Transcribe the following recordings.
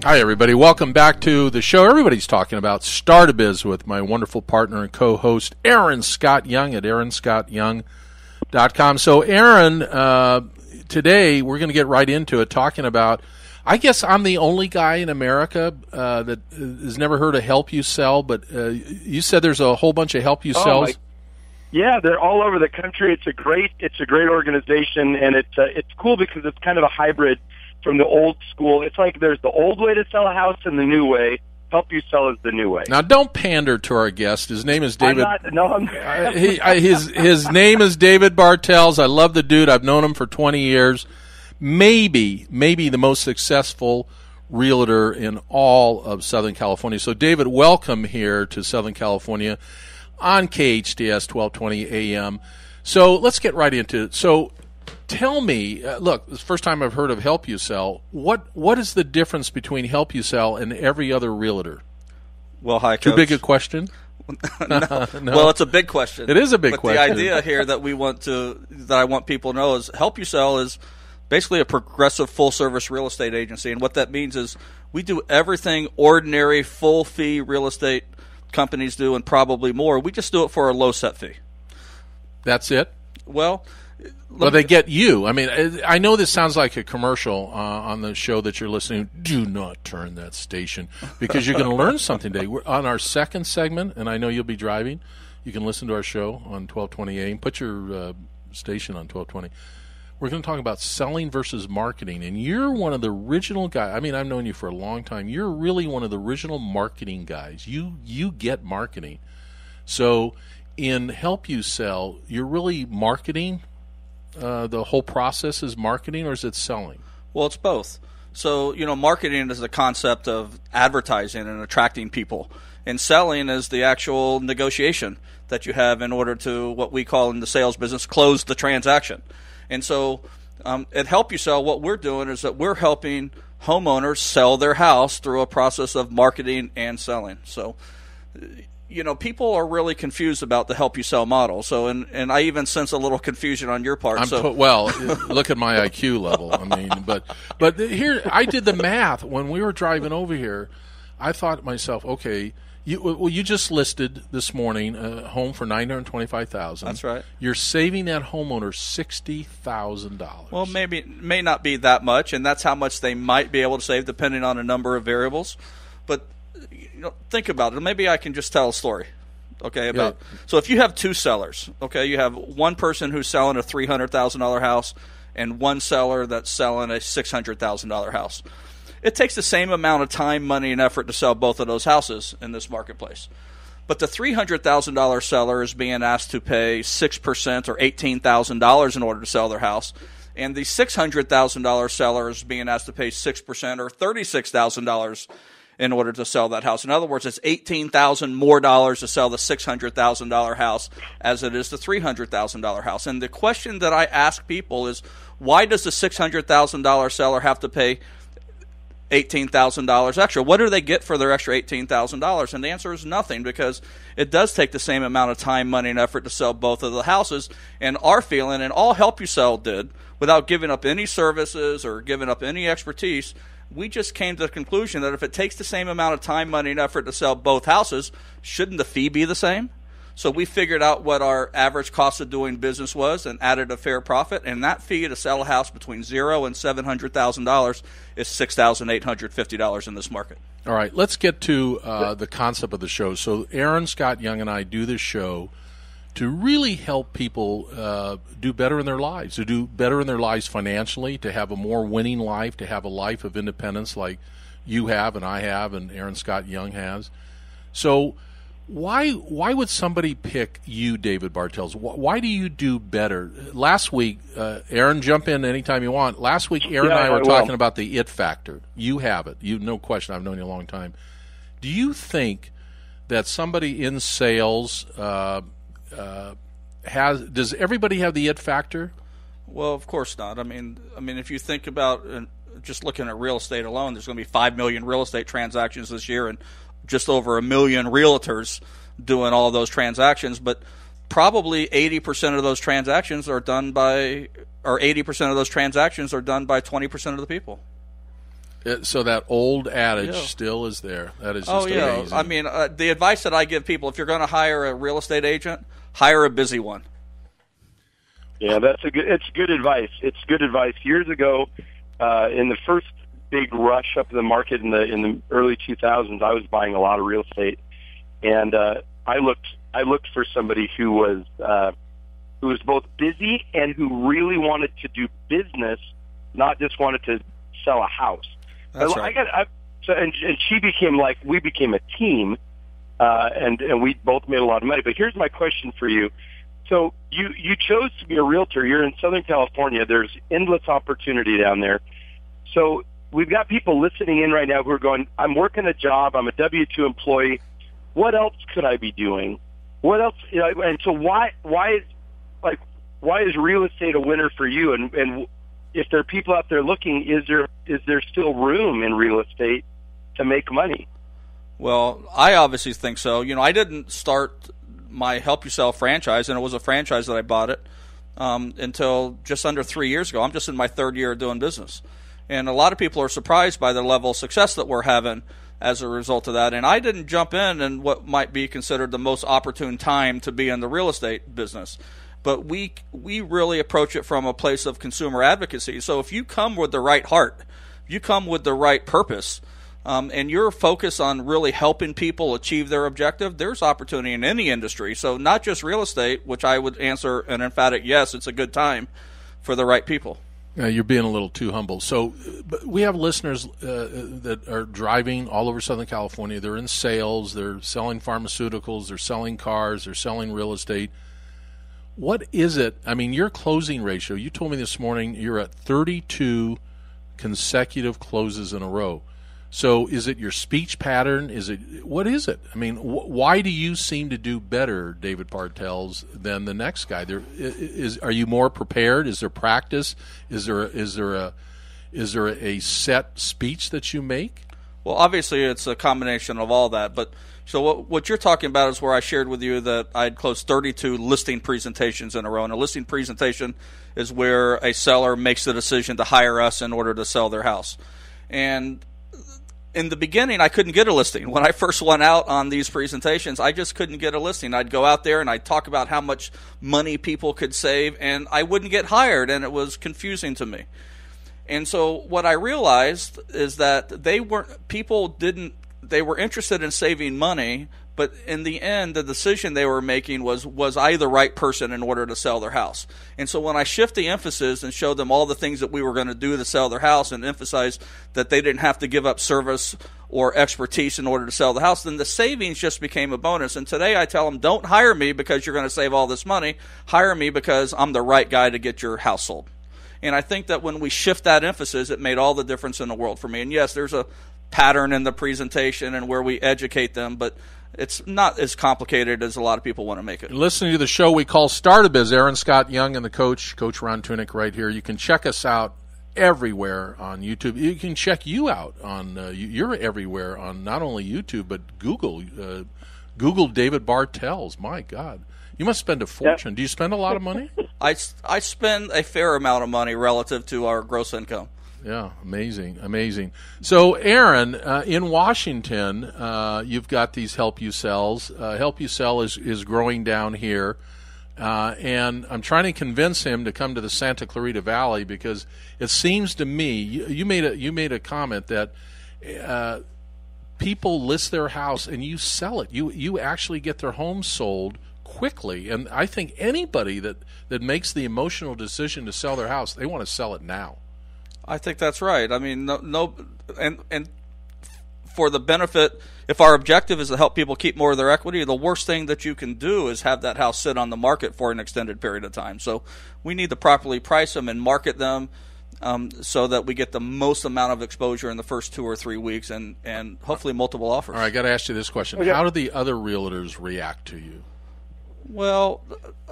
Hi, everybody. Welcome back to the show. Everybody's talking about Start-A-Biz with my wonderful partner and co-host, Aaron Scott Young at aaronscottyoung.com. So, Aaron, today we're going to get right into it, talking about, I guess I'm the only guy in America that has never heard of Help You Sell, but you said there's a whole bunch of Help You Sells. Yeah, they're all over the country. It's a great organization, and it's cool because it's kind of a hybrid from the old school. It's like there's the old way to sell a house and the new way. Help You Sell is the new way. Now, don't pander to our guest. His name is David. I'm his name is David Bartels. I love the dude. I've known him for 20 years. Maybe the most successful realtor in all of Southern California. So, David, welcome here to Southern California on KHTS 1220 AM. So let's get right into it. So tell me, look, it's the first time I've heard of Help You Sell. What is the difference between Help You Sell and every other realtor? Well, hi, Coach. Too big a question? No. Well, it's a big question. It is a big question. The idea here that I want people to know is Help You Sell is basically a progressive full-service real estate agency, and what that means is we do everything ordinary full-fee real estate companies do and probably more. We just do it for a low set fee. That's it? Well, they get you. I mean, I know this sounds like a commercial on the show that you're listening to. Do not turn that station, because you're going to learn something today. We're on our second segment, and I know you'll be driving. You can listen to our show on 1220 AM. Put your station on 1220. We're going to talk about selling versus marketing, and you're one of the original guys. I mean, I've known you for a long time. You're really one of the original marketing guys. You get marketing. So in Help You Sell, you're really marketing. The whole process is marketing, or is it selling? Well, it's both. So, marketing is the concept of advertising and attracting people, and selling is the actual negotiation that you have in order to, what we call in the sales business, close the transaction. And so at Help You Sell, what we're doing is that we're helping homeowners sell their house through a process of marketing and selling. So, people are really confused about the Help You Sell model. So, and I even sense a little confusion on your part. Look at my IQ level. I mean, but here, I did the math. When we were driving over here, I thought to myself, okay, you just listed this morning a home for $925,000. That's right. You're saving that homeowner $60,000. Well, may not be that much, and that's how much they might be able to save depending on a number of variables. But think about it. Maybe I can just tell a story. Okay, so if you have two sellers, okay, you have one person who's selling a $300,000 house and one seller that's selling a $600,000 house. It takes the same amount of time, money, and effort to sell both of those houses in this marketplace. But the $300,000 seller is being asked to pay 6% or $18,000 in order to sell their house. And the $600,000 seller is being asked to pay 6% or $36,000 in order to sell that house. In other words, it's $18,000 more dollars to sell the $600,000 house as it is the $300,000 house. And the question that I ask people is, why does the $600,000 seller have to pay $18,000 extra? What do they get for their extra $18,000? And the answer is nothing, because it does take the same amount of time, money, and effort to sell both of the houses. And our feeling, and all Help You Sell did, without giving up any services or giving up any expertise, we just came to the conclusion that if it takes the same amount of time, money, and effort to sell both houses, shouldn't the fee be the same? So we figured out what our average cost of doing business was and added a fair profit, and that fee to sell a house between $0 and $700,000 is $6,850 in this market. All right, let's get to the concept of the show. So Aaron Scott Young and I do this show to really help people do better in their lives, to do better in their lives financially, to have a more winning life, to have a life of independence like you have and I have and Aaron Scott Young has. So why would somebody pick you, David Bartels? Why do you do better? Last week, Aaron, jump in anytime you want. Last week, Aaron and I were talking about the it factor. You have it. No question. I've known you a long time. Do you think that somebody in sales does everybody have the it factor? Well, of course not. I mean, if you think about just looking at real estate alone, there's going to be 5 million real estate transactions this year, and just over 1 million realtors doing all those transactions. But probably 80% of those transactions are done by, or 80% of those transactions are done by 20% of the people. So that old adage still is there. That is just amazing. I mean, the advice that I give people, if you're going to hire a real estate agent, hire a busy one. Yeah, it's good advice. It's good advice. Years ago, in the first big rush up the market in the early 2000s, I was buying a lot of real estate, and I looked for somebody who was both busy and who really wanted to do business, not just wanted to sell a house. That's right. And she we became a team, and we both made a lot of money. But here's my question for you. So you chose to be a realtor. You're in Southern California. There's endless opportunity down there. So we've got people listening in right now who are going, I'm working a job. I'm a W-2 employee. What else could I be doing? What else? And so why is real estate a winner for you? And if there are people out there looking, is there still room in real estate to make money? Well, I obviously think so. I didn't start my Help You Sell franchise, and it was a franchise that I bought it until just under 3 years ago. I'm just in my third year of doing business. And a lot of people are surprised by the level of success that we're having as a result of that. And I didn't jump in what might be considered the most opportune time to be in the real estate business. But we really approach it from a place of consumer advocacy. So if you come with the right heart, you come with the right purpose, and you're focused on really helping people achieve their objective, there's opportunity in any industry. So not just real estate, which I would answer an emphatic yes, it's a good time for the right people. You're being a little too humble. So but we have listeners that are driving all over Southern California. They're in sales. They're selling pharmaceuticals. They're selling cars. They're selling real estate. What is it? I mean, your closing ratio, you told me this morning you're at 32 consecutive closes in a row. So is it your speech pattern? What is it? I mean, why do you seem to do better, David Bartels, than the next guy? Are you more prepared? Is there practice? Is there a set speech that you make? Well, obviously it's a combination of all that, but so what you're talking about is where I shared with you that I'd closed 32 listing presentations in a row. And a listing presentation is where a seller makes the decision to hire us in order to sell their house. And in the beginning, I couldn't get a listing. When I first went out on these presentations, I just couldn't get a listing. I'd go out there and I'd talk about how much money people could save, and I wouldn't get hired, and it was confusing to me. And so what I realized is that they were interested in saving money, but in the end, the decision they were making was I the right person in order to sell their house? And so when I shift the emphasis and show them all the things that we were going to do to sell their house and emphasize that they didn't have to give up service or expertise in order to sell the house, then the savings just became a bonus. And today I tell them, don't hire me because you're going to save all this money. Hire me because I'm the right guy to get your house sold. And I think that when we shift that emphasis, it made all the difference in the world for me. And yes, there's a pattern in the presentation and where we educate them, but it's not as complicated as a lot of people want to make it. Listening to the show we call Start-A-Biz, Aaron Scott Young and the Coach Ron Tunick right here. You can check us out everywhere on YouTube. You can check you out on, you're everywhere on not only YouTube, but Google. Google David Bartels. My God. You must spend a fortune. Yep. Do you spend a lot of money? I spend a fair amount of money relative to our gross income. Yeah, amazing. So, Aaron, in Washington, you've got these Help You Sells. Help You Sell is growing down here, and I'm trying to convince him to come to the Santa Clarita Valley because it seems to me you made a comment that people list their house and you sell it. You actually get their home sold quickly, and I think anybody that makes the emotional decision to sell their house, they want to sell it now. I think that's right. I mean, and for the benefit, if our objective is to help people keep more of their equity, the worst thing that you can do is have that house sit on the market for an extended period of time. So we need to properly price them and market them so that we get the most amount of exposure in the first 2 or 3 weeks and hopefully multiple offers. All right, I got to ask you this question. Okay. How do the other realtors react to you? Well,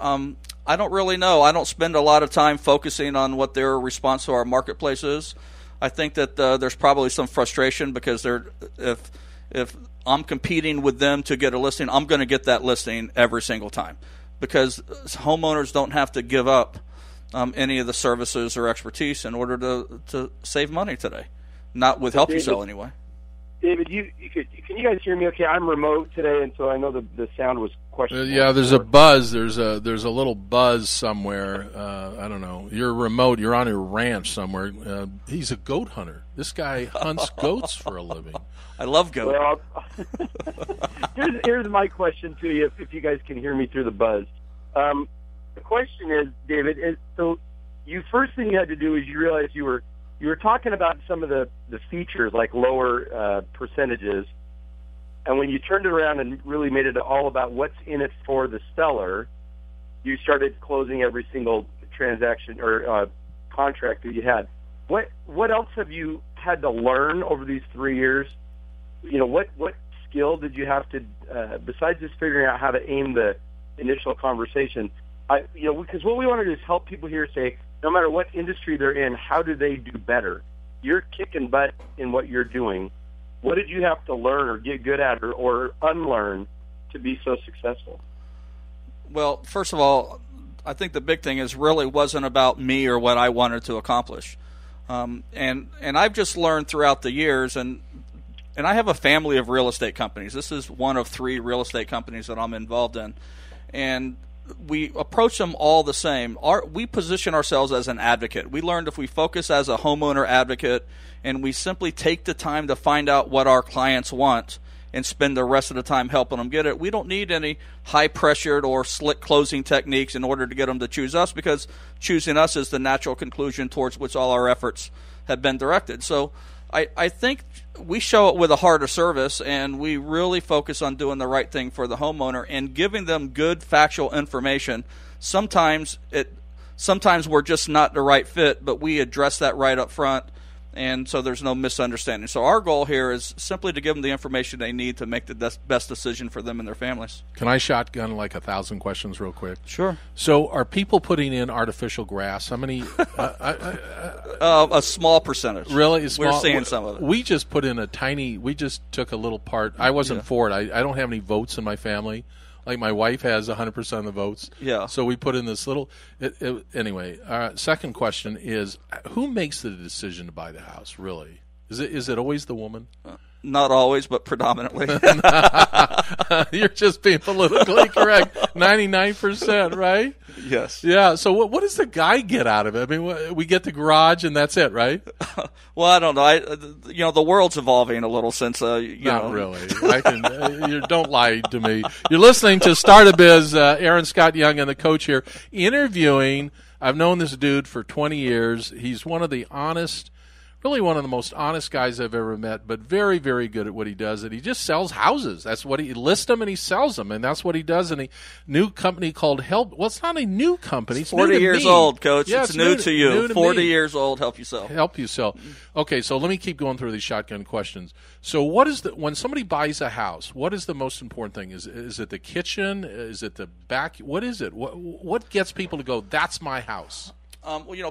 I don't really know. I don't spend a lot of time focusing on what their response to our marketplace is. I think that there's probably some frustration because if I'm competing with them to get a listing, I'm going to get that listing every single time because homeowners don't have to give up any of the services or expertise in order to save money today. Not with Help You Sell anyway. David, can you guys hear me okay? I'm remote today, and so I know the sound was questionable. Yeah, there's a buzz. There's a little buzz somewhere. I don't know. You're remote. You're on a ranch somewhere. He's a goat hunter. This guy hunts goats for a living. I love goat. Well, here's my question to you, if you guys can hear me through the buzz. The question is, David, so first thing you had to do is you realized you were talking about some of the features, like lower percentages, and when you turned it around and really made it all about what's in it for the seller, you started closing every single transaction or contract that you had. What else have you had to learn over these 3 years? What skill did you have to, besides just figuring out how to aim the initial conversation? Because what we want to do is help people here say, no matter what industry they're in, how do they do better? You're kicking butt in what you're doing. What did you have to learn or get good at or unlearn to be so successful? Well, first of all, I think the big thing is really wasn't about me or what I wanted to accomplish. And I've just learned throughout the years, and I have a family of real estate companies. This is one of 3 real estate companies that I'm involved in. And we approach them all the same. We position ourselves as an advocate. We learned if we focus as a homeowner advocate and we simply take the time to find out what our clients want and spend the rest of the time helping them get it, we don't need any high-pressured or slick closing techniques in order to get them to choose us, because choosing us is the natural conclusion towards which all our efforts have been directed. So I think we show it with a heart of service, and we really focus on doing the right thing for the homeowner and giving them good factual information. Sometimes we're just not the right fit, but we address that right up front, and so there's no misunderstanding. So our goal here is simply to give them the information they need to make the best decision for them and their families. Can I shotgun like 1,000 questions real quick? Sure. So are people putting in artificial grass? How many? A small percentage. Really? Small? We're seeing some of it. We just put in we just took a little part. I wasn't for it. I don't have any votes in my family. Like my wife has 100% of the votes. Yeah. So we put in this little. Anyway, second question is, who makes the decision to buy the house? Really, is it always the woman? Not always, but predominantly. You're just being politically correct. 99%, right? Yes. Yeah. So what does the guy get out of it? I mean, we get the garage and that's it, right? Well, I don't know. The world's evolving a little since. Not really. You don't lie to me. You're listening to Start a Biz. Aaron Scott Young and the coach here interviewing. I've known this dude for 20 years. He's one of the most honest guys I've ever met, but very, very good at what he does. And he just sells houses. That's what he lists them and he sells them, and that's what he does. And a new company called Help. Well, it's not a new company. It's 40 years old, Coach. Yeah, it's new to you. 40 years old. Help You Sell. Help You Sell. Okay, so let me keep going through these shotgun questions. So, when somebody buys a house, what is the most important thing? Is it the kitchen? Is it the back? What is it? What gets people to go, that's my house?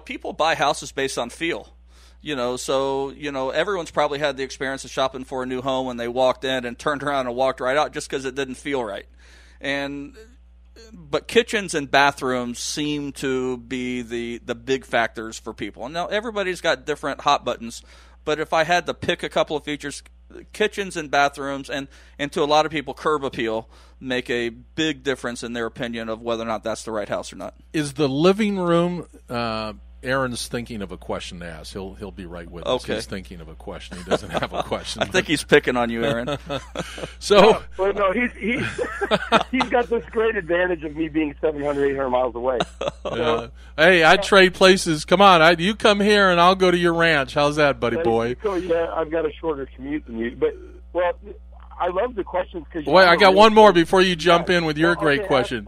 People buy houses based on feel. Everyone's probably had the experience of shopping for a new home when they walked in and turned around and walked right out just because it didn't feel right. But kitchens and bathrooms seem to be the big factors for people. And now everybody's got different hot buttons, but if I had to pick a couple of features, kitchens and bathrooms and to a lot of people, curb appeal make a big difference in their opinion of whether or not that's the right house or not. Is the living room Aaron's thinking of a question to ask. He'll be right with us. Okay. He's thinking of a question. He doesn't have a question. I think he's picking on you, Aaron. So, no, he's got this great advantage of me being 700, 800 miles away. Hey, I'd trade places. Come on, you come here and I'll go to your ranch. How's that, buddy boy? Yeah, I've got a shorter commute than you, but I love the questions because. Wait, I got one more before you jump in with your great question.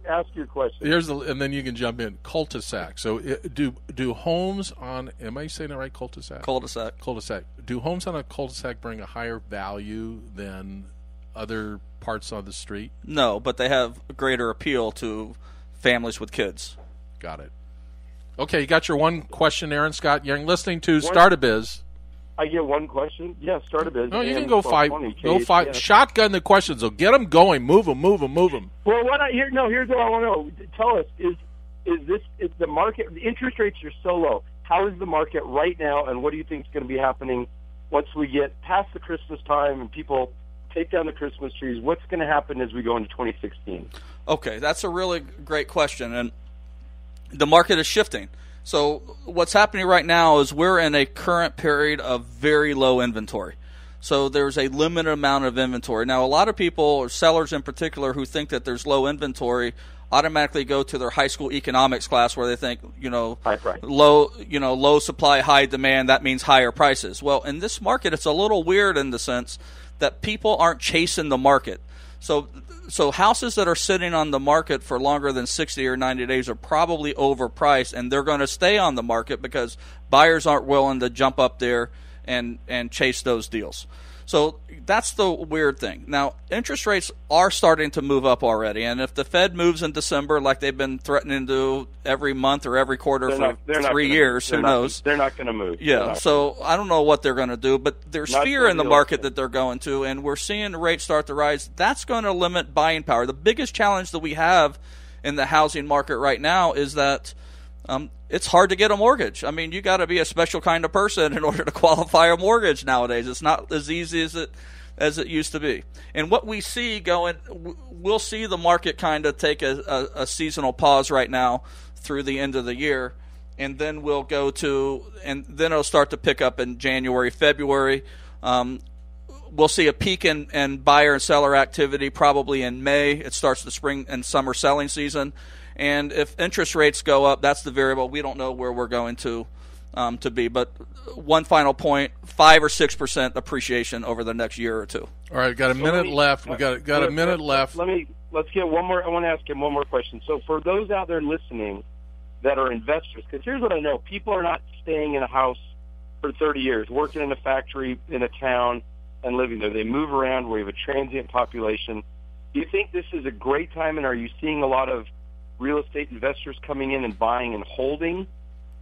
Ask your question. And then you can jump in. Cul-de-sac. So, do homes on? Am I saying it right? Cul-de-sac. Cul-de-sac. Do homes on a cul-de-sac bring a higher value than other parts on the street? No, but they have a greater appeal to families with kids. Got it. Okay, you got your one question, Aaron Scott. You're listening to Start a Biz. I get one question. Yeah, Start a Biz. No, you can go five. Go five. Shotgun the questions. So get them going. Move them. Well, here's what I want to know. Tell us: is the market? The interest rates are so low. How is the market right now, and what do you think is going to be happening once we get past the Christmas time and people take down the Christmas trees, what's going to happen as we go into 2016? Okay, that's a really great question, and the market is shifting. So what's happening right now is we're in a current period of very low inventory. So there's a limited amount of inventory. Now, a lot of people, or sellers in particular, who think that there's low inventory automatically go to their high school economics class where they think, low supply, high demand, that means higher prices. Well, in this market, it's a little weird in the sense that people aren't chasing the market. So houses that are sitting on the market for longer than 60 or 90 days are probably overpriced, and they're going to stay on the market because buyers aren't willing to jump up there and chase those deals. So that's the weird thing. Now, interest rates are starting to move up already, and if the Fed moves in December like they've been threatening to every month or every quarter for 3 years, who knows? They're not going to move. Yeah, so I don't know what they're going to do, but there's fear in the market that they're going to, and we're seeing the rates start to rise. That's going to limit buying power. The biggest challenge that we have in the housing market right now is that it's hard to get a mortgage. I mean, you got to be a special kind of person in order to qualify a mortgage nowadays. It's not as easy as it used to be. And what we see we'll see the market kind of take a seasonal pause right now through the end of the year, and then then it'll start to pick up in January, February. We'll see a peak in buyer and seller activity probably in May. It starts the spring and summer selling season. And if interest rates go up, that's the variable. We don't know where we're going to be. But one final point, 5 or 6% appreciation over the next year or two. All right, got a minute left. We got a minute left. Let's get one more. I want to ask him one more question. So for those out there listening that are investors, because here's what I know: people are not staying in a house for 30 years, working in a factory in a town and living there. They move around. We have a transient population. Do you think this is a great time, and are you seeing a lot of real estate investors coming in and buying and holding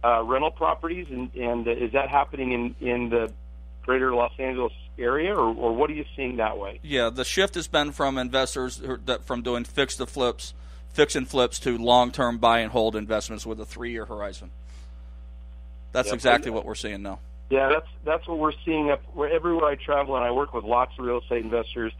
rental properties, and is that happening in the greater Los Angeles area, or what are you seeing that way? Yeah, the shift has been from investors from doing fix and flips to long-term buy and hold investments with a 3-year horizon. That's exactly what we're seeing now. Yeah, that's what we're seeing everywhere I travel, and I work with lots of real estate investors,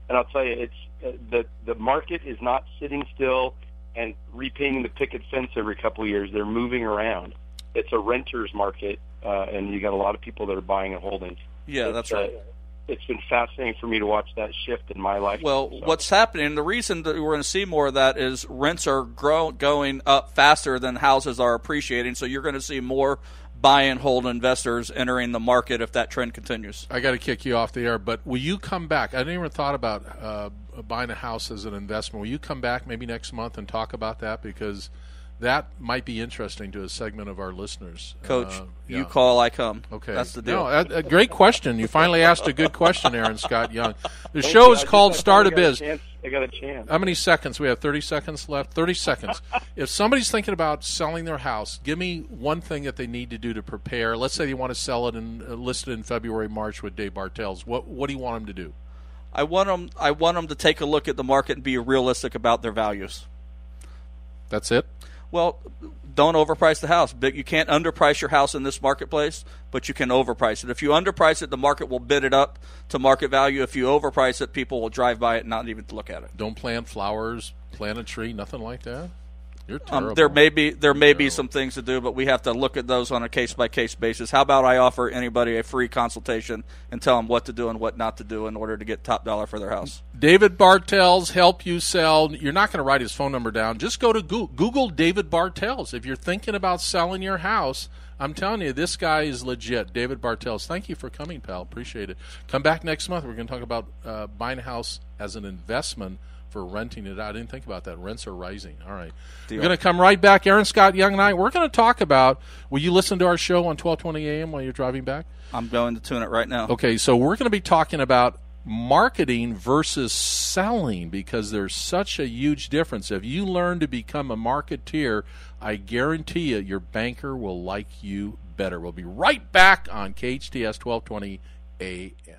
and I'll tell you, it's the market is not sitting still and repainting the picket fence every couple of years. They're moving around. It's a renter's market, and you got a lot of people that are buying and holding. Yeah, that's right. It's been fascinating for me to watch that shift in my life. Well, what's happening, the reason that we're going to see more of that is rents are going up faster than houses are appreciating, so you're going to see more buy and hold investors entering the market if that trend continues. I got to kick you off the air, but will you come back? I didn't even thought about buying a house as an investment. Will you come back maybe next month and talk about that? Because that might be interesting to a segment of our listeners. Coach, you call, I come. Okay. That's the deal. No, a great question. You finally asked a good question, Aaron Scott Young. The show is called Start a Biz. I got a chance. How many seconds? We have 30 seconds left. 30 seconds. If somebody's thinking about selling their house, give me one thing that they need to do to prepare. Let's say they want to sell it and list it in February, March with Dave Bartels. What do you want them to do? I want them to take a look at the market and be realistic about their values. That's it? Well, don't overprice the house. You can't underprice your house in this marketplace, but you can overprice it. If you underprice it, the market will bid it up to market value. If you overprice it, people will drive by it and not even look at it. Don't plant flowers, plant a tree, nothing like that? You're terrible. There may be some things to do, but we have to look at those on a case-by-case basis. How about I offer anybody a free consultation and tell them what to do and what not to do in order to get top dollar for their house? David Bartels, help you sell. You're not going to write his phone number down. Just go to Google David Bartels. If you're thinking about selling your house, I'm telling you, this guy is legit. David Bartels, thank you for coming, pal. Appreciate it. Come back next month. We're going to talk about buying a house as an investment for renting it out. I didn't think about that. Rents are rising. All right. Deal. We're going to come right back. Aaron Scott Young and I, we're going to talk about, will you listen to our show on 1220 a.m. while you're driving back? I'm going to tune it right now. Okay, so we're going to be talking about marketing versus selling because there's such a huge difference. If you learn to become a marketeer, I guarantee you your banker will like you better. We'll be right back on KHTS 1220 a.m.